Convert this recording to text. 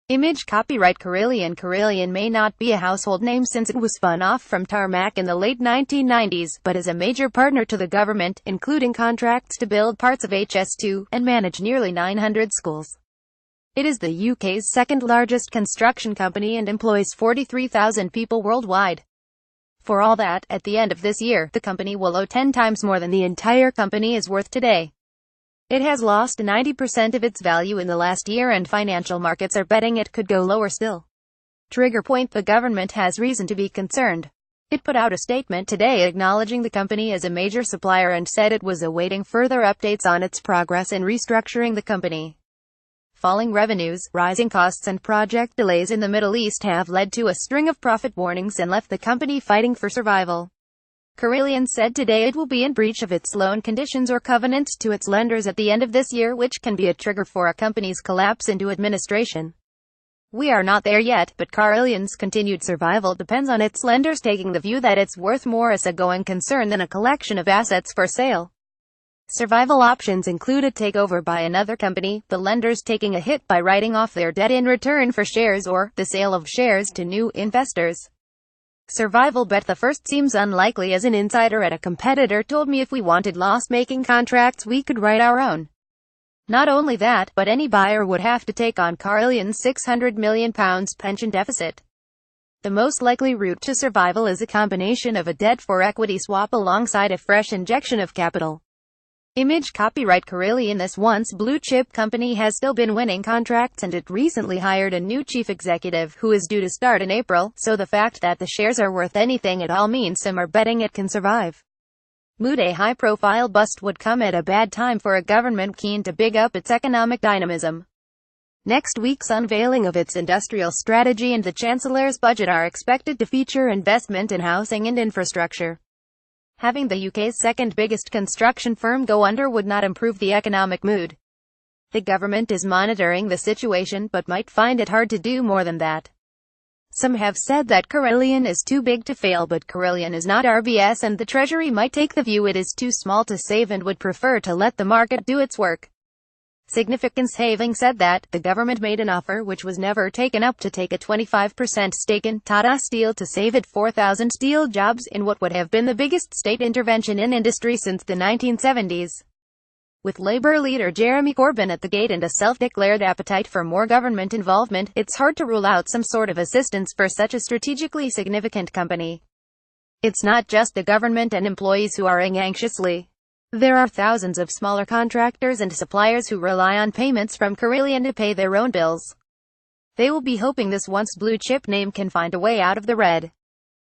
Image copyright Carillion. Carillion may not be a household name since it was spun off from Tarmac in the late 1990s, but is a major partner to the government, including contracts to build parts of HS2, and manage nearly 900 schools. It is the UK's second-largest construction company and employs 43,000 people worldwide. For all that, at the end of this year, the company will owe 10 times more than the entire company is worth today. It has lost 90% of its value in the last year and financial markets are betting it could go lower still. Trigger point: the government has reason to be concerned. It put out a statement today acknowledging the company as a major supplier and said it was awaiting further updates on its progress in restructuring the company. Falling revenues, rising costs and project delays in the Middle East have led to a string of profit warnings and left the company fighting for survival. Carillion said today it will be in breach of its loan conditions or covenants to its lenders at the end of this year, which can be a trigger for a company's collapse into administration. We are not there yet, but Carillion's continued survival depends on its lenders taking the view that it's worth more as a going concern than a collection of assets for sale. Survival options include a takeover by another company, the lenders taking a hit by writing off their debt in return for shares, or the sale of shares to new investors. Survival bet the first seems unlikely, as an insider at a competitor told me if we wanted loss-making contracts we could write our own. Not only that, but any buyer would have to take on Carillion's £600 million pension deficit. The most likely route to survival is a combination of a debt-for-equity swap alongside a fresh injection of capital. Image copyright Carillion. This once blue-chip company has still been winning contracts, and it recently hired a new chief executive, who is due to start in April, so the fact that the shares are worth anything at all means some are betting it can survive. A high-profile bust would come at a bad time for a government keen to big up its economic dynamism. Next week's unveiling of its industrial strategy and the Chancellor's budget are expected to feature investment in housing and infrastructure. Having the UK's second biggest construction firm go under would not improve the economic mood. The government is monitoring the situation, but might find it hard to do more than that. Some have said that Carillion is too big to fail, but Carillion is not RBS, and the Treasury might take the view it is too small to save and would prefer to let the market do its work. Significance. Having said that, the government made an offer which was never taken up to take a 25% stake in Tata Steel to save it 4,000 steel jobs in what would have been the biggest state intervention in industry since the 1970s. With Labour leader Jeremy Corbyn at the gate and a self-declared appetite for more government involvement, it's hard to rule out some sort of assistance for such a strategically significant company. It's not just the government and employees who are anxiously. There are thousands of smaller contractors and suppliers who rely on payments from Carillion to pay their own bills. They will be hoping this once blue-chip name can find a way out of the red.